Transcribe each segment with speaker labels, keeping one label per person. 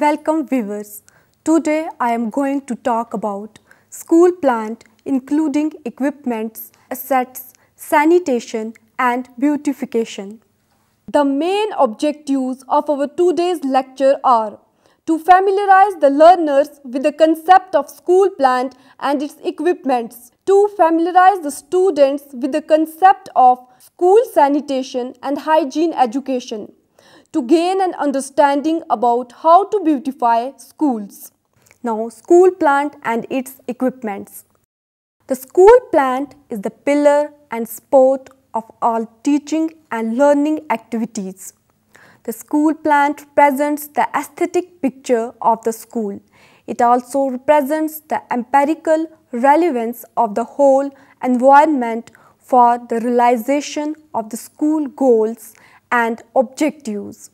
Speaker 1: Welcome viewers. Today I am going to talk about school plant including equipments, assets, sanitation and beautification. The main objectives of our today's lecture are to familiarize the learners with the concept of school plant and its equipments, to familiarize the students with the concept of school sanitation and hygiene education, to gain an understanding about how to beautify schools. Now, school plant and its equipments. The school plant is the pillar and support of all teaching and learning activities. The school plant represents the aesthetic picture of the school. It also represents the empirical relevance of the whole environment for the realization of the school goals and objectives.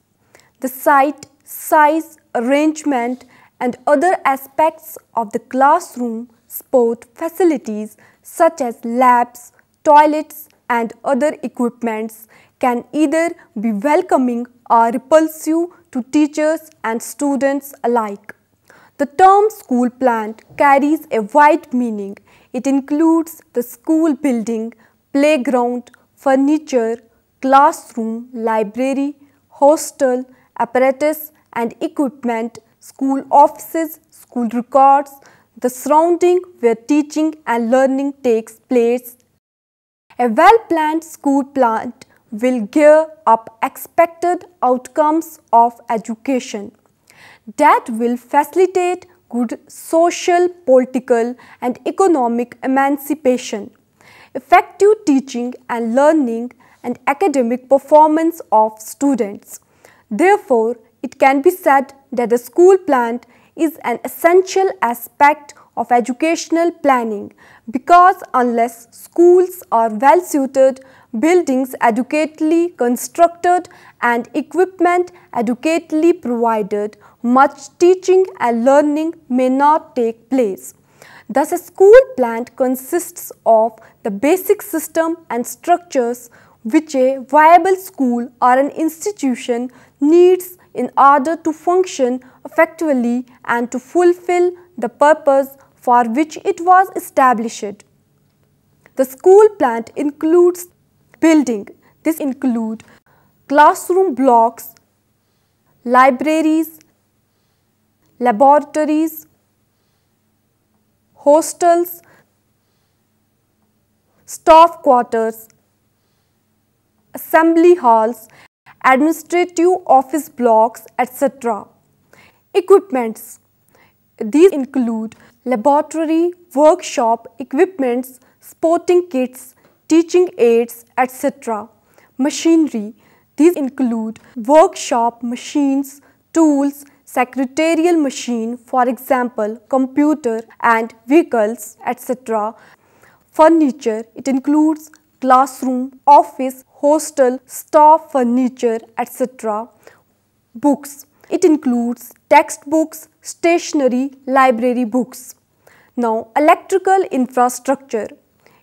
Speaker 1: The site, size, arrangement and other aspects of the classroom support facilities such as labs, toilets and other equipments can either be welcoming or repulsive to teachers and students alike. The term school plant carries a wide meaning. It includes the school building, playground, furniture, classroom, library, hostel, apparatus and equipment, school offices, school records, the surrounding where teaching and learning takes place. A well-planned school plant will gear up expected outcomes of education that will facilitate good social, political and economic emancipation, effective teaching and learning and academic performance of students. Therefore, it can be said that the school plant is an essential aspect of educational planning because unless schools are well suited, buildings adequately constructed and equipment adequately provided, much teaching and learning may not take place. Thus, a school plant consists of the basic system and structures which a viable school or an institution needs in order to function effectively and to fulfill the purpose for which it was established. The school plant includes building. This includes classroom blocks, libraries, laboratories, hostels, staff quarters, assembly halls, administrative office blocks, etc. Equipments. These include laboratory, workshop equipments, sporting kits, teaching aids, etc. Machinery. These include workshop machines, tools, secretarial machine, for example, computer and vehicles, etc. Furniture. It includes classroom, office, hostel, staff furniture, etc. Books. It includes textbooks, stationery, library books. Now, electrical infrastructure.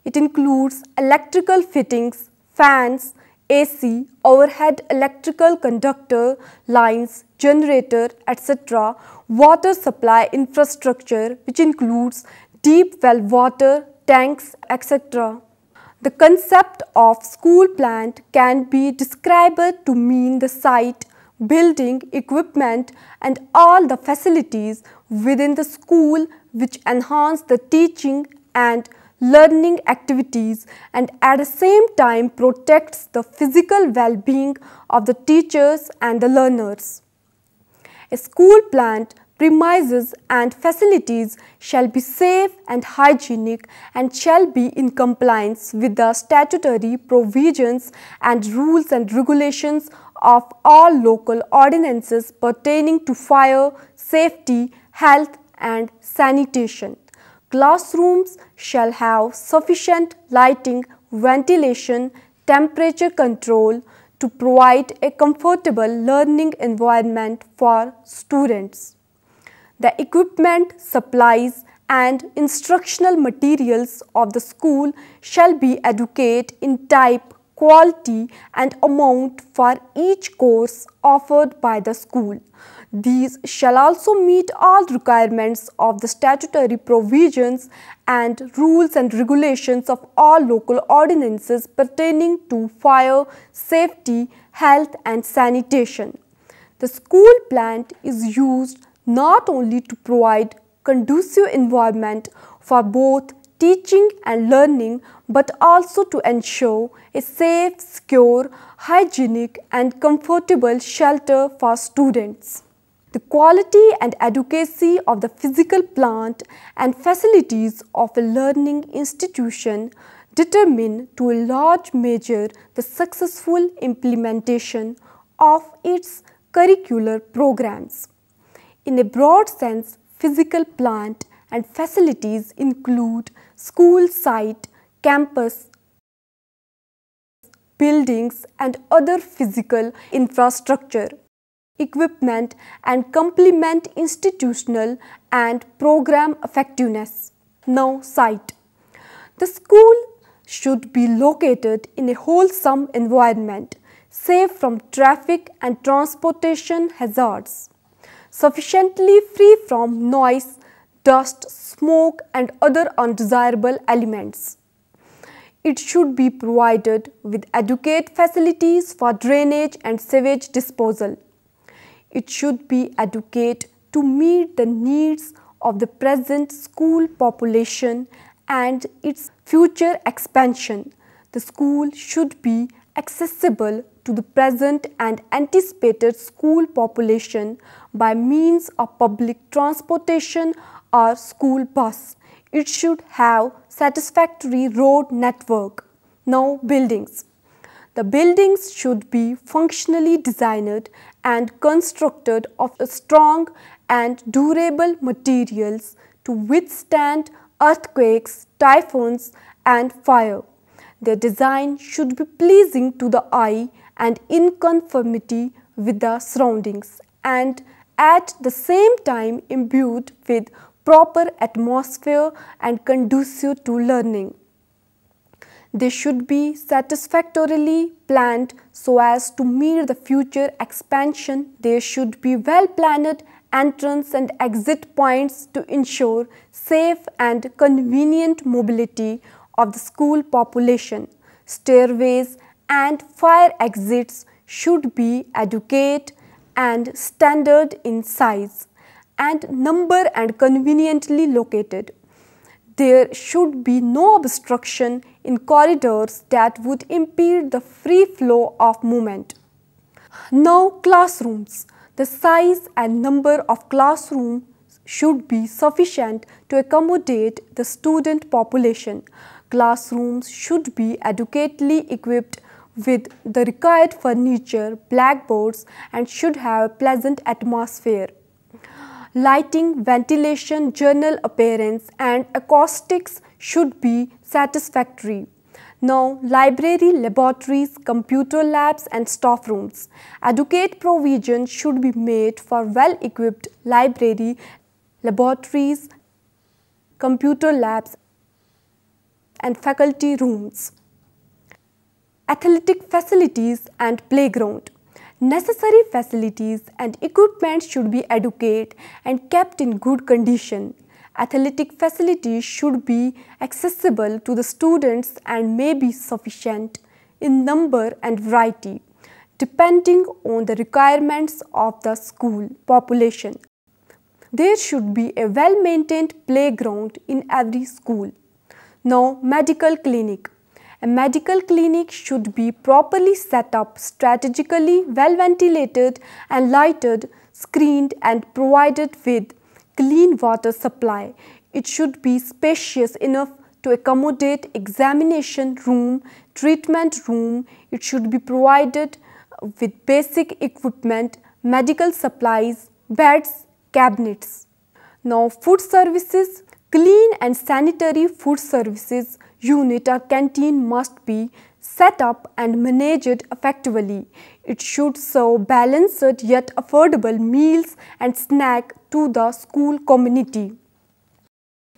Speaker 1: It includes electrical fittings, fans, AC, overhead electrical conductor, lines, generator, etc. Water supply infrastructure, which includes deep well water, tanks, etc. The concept of school plant can be described to mean the site, building, equipment and all the facilities within the school which enhance the teaching and learning activities and at the same time protects the physical well-being of the teachers and the learners. A school plant premises and facilities shall be safe and hygienic and shall be in compliance with the statutory provisions and rules and regulations of all local ordinances pertaining to fire, safety, health and sanitation. Classrooms shall have sufficient lighting, ventilation, temperature control to provide a comfortable learning environment for students. The equipment, supplies and instructional materials of the school shall be adequate in type, quality and amount for each course offered by the school. These shall also meet all requirements of the statutory provisions and rules and regulations of all local ordinances pertaining to fire, safety, health and sanitation. The school plant is used not only to provide conducive environment for both teaching and learning, but also to ensure a safe, secure, hygienic and comfortable shelter for students. The quality and adequacy of the physical plant and facilities of a learning institution determine to a large measure the successful implementation of its curricular programs. In a broad sense, physical plant and facilities include school site, campus, buildings and other physical infrastructure, equipment and complement institutional and program effectiveness. Now, site. The school should be located in a wholesome environment, safe from traffic and transportation hazards, sufficiently free from noise, dust, smoke and other undesirable elements. It should be provided with adequate facilities for drainage and sewage disposal. It should be adequate to meet the needs of the present school population and its future expansion. The school should be accessible to the present and anticipated school population by means of public transportation or school bus. It should have satisfactory road network. Now, buildings. The buildings should be functionally designed and constructed of strong and durable materials to withstand earthquakes, typhoons and fire. Their design should be pleasing to the eye and in conformity with the surroundings, and at the same time imbued with proper atmosphere and conducive to learning. They should be satisfactorily planned so as to meet the future expansion. There should be well-planned entrance and exit points to ensure safe and convenient mobility of the school population. Stairways and fire exits should be adequate and standard in size and number and conveniently located. There should be no obstruction in corridors that would impede the free flow of movement. Now, classrooms. The size and number of classrooms should be sufficient to accommodate the student population. Classrooms should be adequately equipped with the required furniture, blackboards, and should have a pleasant atmosphere. Lighting, ventilation, journal appearance, and acoustics should be satisfactory. Now, library, laboratories, computer labs, and staff rooms. Adequate provision should be made for well-equipped library, laboratories, computer labs, and faculty rooms. Athletic facilities and playground. Necessary facilities and equipment should be adequate and kept in good condition. Athletic facilities should be accessible to the students and may be sufficient in number and variety, depending on the requirements of the school population. There should be a well-maintained playground in every school. Now, medical clinic. A medical clinic should be properly set up, strategically well ventilated and lighted, screened and provided with clean water supply. It should be spacious enough to accommodate examination room, treatment room. It should be provided with basic equipment, medical supplies, beds, cabinets. Now, food services. Clean and sanitary food services unit or canteen must be set up and managed effectively. It should serve balanced yet affordable meals and snacks to the school community.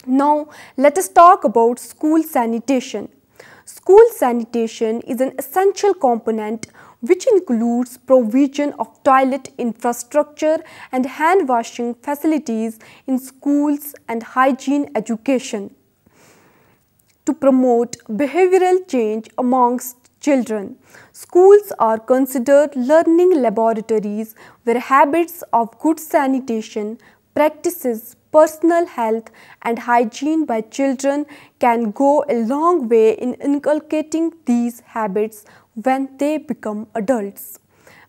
Speaker 1: Now, let us talk about school sanitation. School sanitation is an essential component which includes provision of toilet infrastructure and hand washing facilities in schools and hygiene education. To promote behavioral change amongst children, schools are considered learning laboratories where habits of good sanitation, practices, personal health and hygiene by children can go a long way in inculcating these habits when they become adults.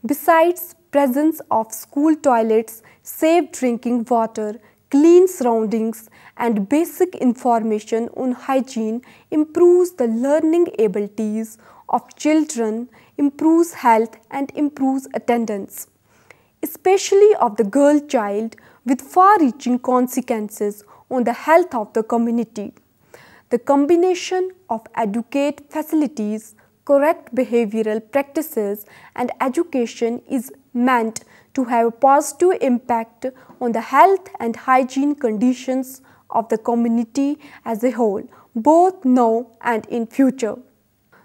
Speaker 1: Besides presence of school toilets, safe drinking water, clean surroundings and basic information on hygiene improves the learning abilities of children, improves health and improves attendance, especially of the girl child, with far-reaching consequences on the health of the community. The combination of adequate facilities, correct behavioral practices and education is meant to have a positive impact on the health and hygiene conditions of the community as a whole, both now and in future.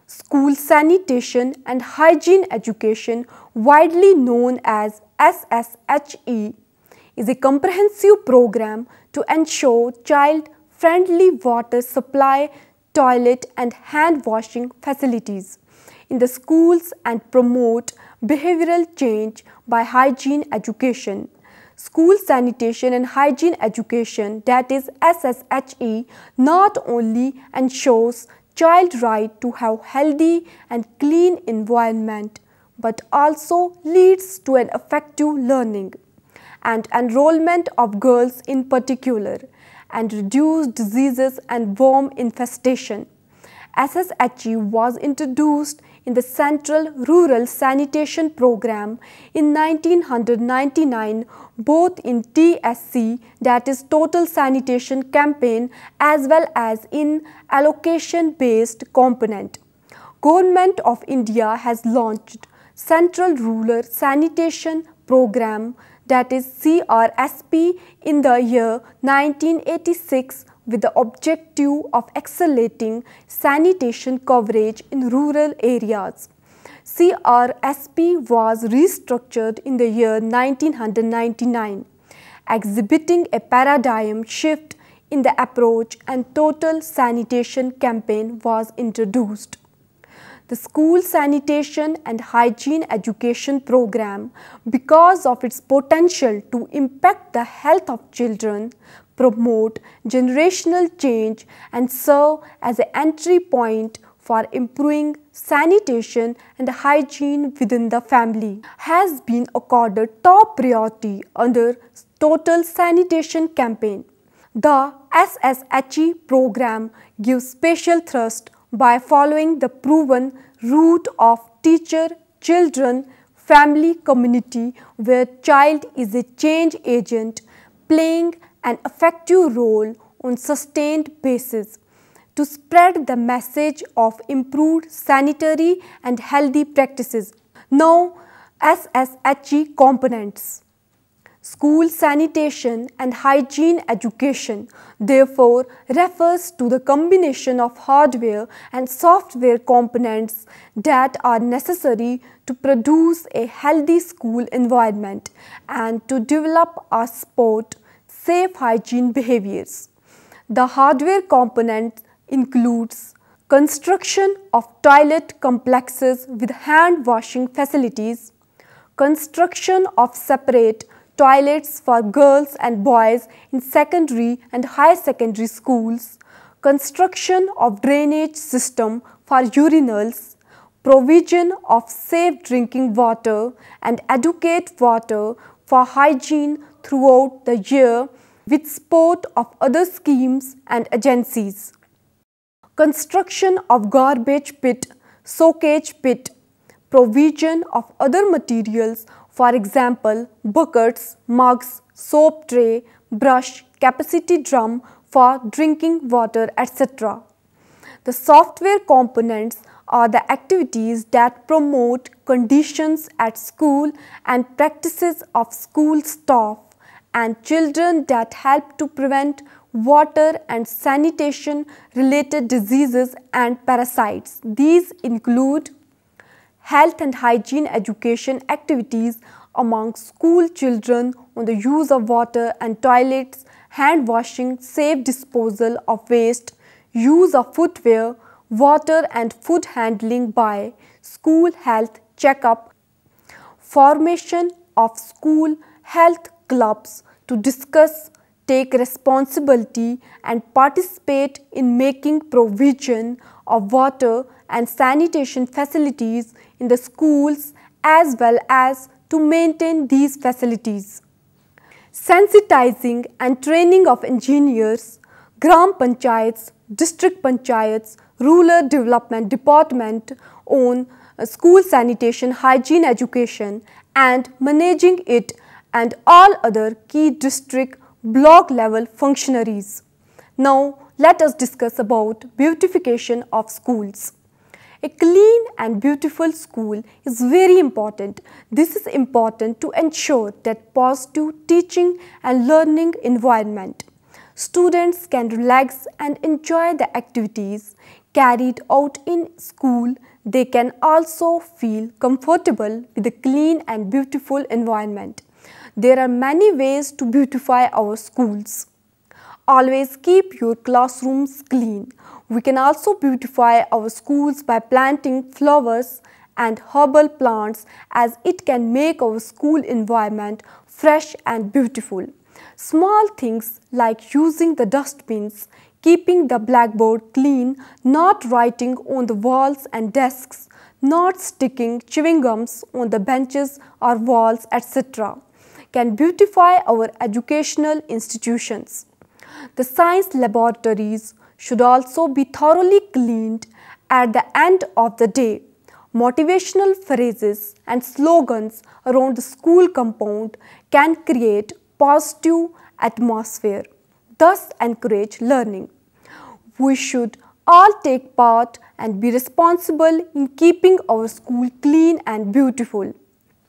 Speaker 1: School sanitation and hygiene education, widely known as SSHE, is a comprehensive program to ensure child-friendly water supply, toilet and hand washing facilities in the schools and promote behavioral change by hygiene education. School sanitation and hygiene education, that is SSHE, not only ensures child right to have healthy and clean environment but also leads to an effective learning and enrollment of girls in particular and reduce diseases and worm infestation. SSHE was introduced in the Central Rural Sanitation Program in 1999, both in TSC, that is Total Sanitation Campaign, as well as in allocation-based component. Government of India has launched Central Rural Sanitation Program, that is CRSP, in the year 1986 with the objective of accelerating sanitation coverage in rural areas. CRSP was restructured in the year 1999, exhibiting a paradigm shift in the approach, and Total Sanitation Campaign was introduced. The School Sanitation and Hygiene Education Program, because of its potential to impact the health of children, promote generational change and serve as an entry point for improving sanitation and hygiene within the family, has been accorded top priority under Total Sanitation Campaign. The SSHE program gives special thrust by following the proven route of teacher, children, family, community, where child is a change agent playing an effective role on sustained basis to spread the message of improved sanitary and healthy practices. Now, SSHE components. School sanitation and hygiene education, therefore, refers to the combination of hardware and software components that are necessary to produce a healthy school environment and to develop or support safe hygiene behaviors. The hardware component includes construction of toilet complexes with hand washing facilities, construction of separate toilets for girls and boys in secondary and higher secondary schools, construction of drainage system for urinals, provision of safe drinking water and adequate water for hygiene throughout the year with support of other schemes and agencies. Construction of garbage pit, soakage pit, provision of other materials, for example, buckets, mugs, soap tray, brush, capacity drum for drinking water, etc. The software components are the activities that promote conditions at school and practices of school staff and children that help to prevent water and sanitation related diseases and parasites. These include health and hygiene education activities among school children on the use of water and toilets, hand washing, safe disposal of waste, use of footwear, water and food handling by school health checkup, formation of school health clubs to discuss, take responsibility and participate in making provision of water and sanitation facilities in the schools as well as to maintain these facilities. Sensitizing and training of engineers, Gram Panchayats, District Panchayats, Rural Development Department on school sanitation, hygiene education and managing it, and all other key district block level functionaries. Now let us discuss about beautification of schools. A clean and beautiful school is very important. This is important to ensure that positive teaching and learning environment. Students can relax and enjoy the activities carried out in school. They can also feel comfortable with a clean and beautiful environment. There are many ways to beautify our schools. Always keep your classrooms clean. We can also beautify our schools by planting flowers and herbal plants, as it can make our school environment fresh and beautiful. Small things like using the dustbins, keeping the blackboard clean, not writing on the walls and desks, not sticking chewing gums on the benches or walls, etc., can beautify our educational institutions. The science laboratories should also be thoroughly cleaned at the end of the day. Motivational phrases and slogans around the school compound can create positive atmosphere, thus encourage learning. We should all take part and be responsible in keeping our school clean and beautiful.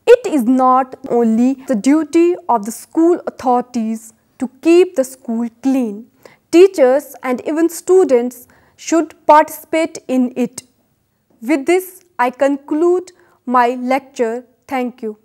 Speaker 1: It is not only the duty of the school authorities to keep the school clean. Teachers and even students should participate in it. With this, I conclude my lecture. Thank you.